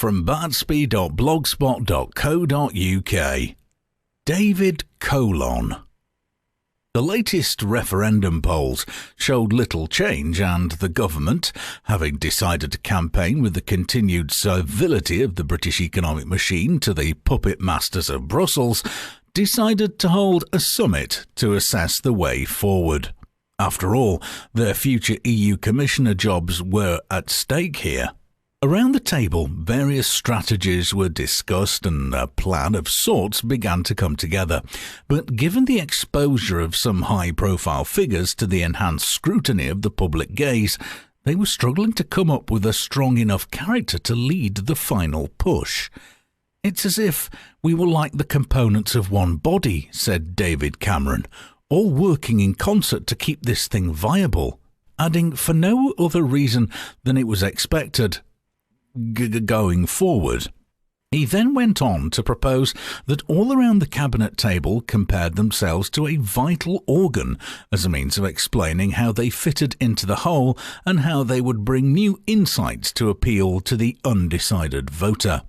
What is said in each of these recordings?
from Batsby.blogspot.co.uk. David : The latest referendum polls showed little change, and the government, having decided to campaign with the continued servility of the British economic machine to the puppet masters of Brussels, decided to hold a summit to assess the way forward. After all, their future EU Commissioner jobs were at stake here. Around the table, various strategies were discussed and a plan of sorts began to come together. But given the exposure of some high-profile figures to the enhanced scrutiny of the public gaze, they were struggling to come up with a strong enough character to lead the final push. "It's as if we were like the components of one body," said David Cameron, "all working in concert to keep this thing viable," adding, for no other reason than it was expected, going forward. He then went on to propose that all around the cabinet table compared themselves to a vital organ as a means of explaining how they fitted into the whole and how they would bring new insights to appeal to the undecided voter.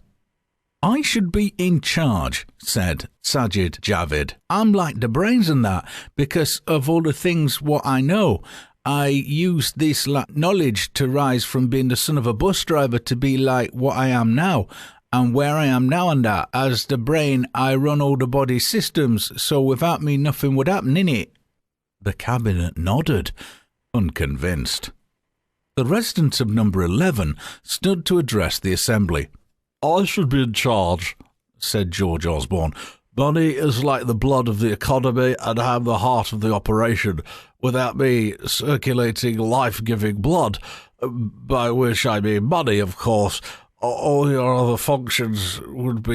"I should be in charge," said Sajid Javid. "I'm like the brains in that, because of all the things what I know. I used this knowledge to rise from being the son of a bus driver to be like what I am now, and where I am now and that. As the brain, I run all the body systems, so without me nothing would happen, innit?" The cabinet nodded, unconvinced. The resident of number 11 stood to address the assembly. "I should be in charge," said George Osborne. "Money is like the blood of the economy, and I'm the heart of the operation. Without me circulating life-giving blood, by which I mean money, of course, all your other functions would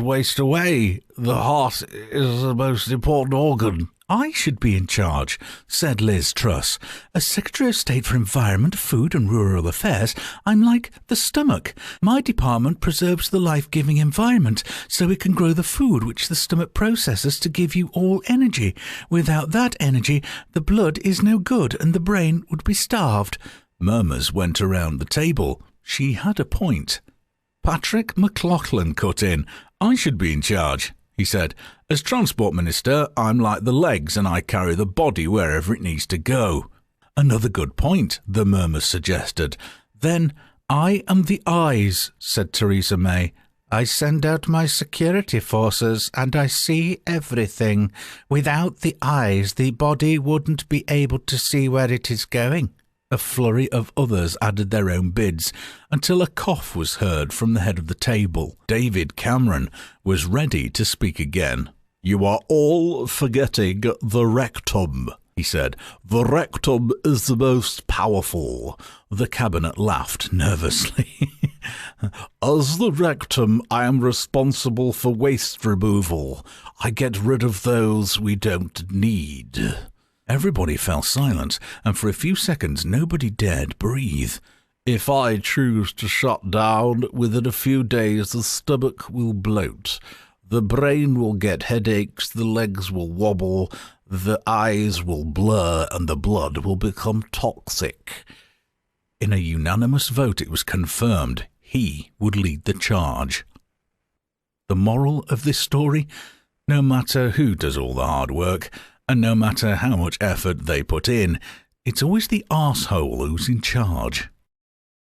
waste away. The heart is the most important organ." "I should be in charge," said Liz Truss. "As Secretary of State for Environment, Food and Rural Affairs, I'm like the stomach. My department preserves the life-giving environment so it can grow the food which the stomach processes to give you all energy. Without that energy, the blood is no good and the brain would be starved." Murmurs went around the table. She had a point. Patrick McLaughlin cut in. "I should be in charge," he said. "As Transport Minister, I'm like the legs and I carry the body wherever it needs to go." "Another good point," the murmurs suggested. "Then I am the eyes," said Theresa May. "I send out my security forces and I see everything. Without the eyes, the body wouldn't be able to see where it is going." A flurry of others added their own bids, until a cough was heard from the head of the table. David Cameron was ready to speak again. "You are all forgetting the rectum," he said. "The rectum is the most powerful." The cabinet laughed nervously. "As the rectum, I am responsible for waste removal. I get rid of those we don't need." Everybody fell silent, and for a few seconds nobody dared breathe. "If I choose to shut down, within a few days the stomach will bloat, the brain will get headaches, the legs will wobble, the eyes will blur, and the blood will become toxic." In a unanimous vote it was confirmed he would lead the charge. The moral of this story? No matter who does all the hard work, and no matter how much effort they put in, it's always the arsehole who's in charge.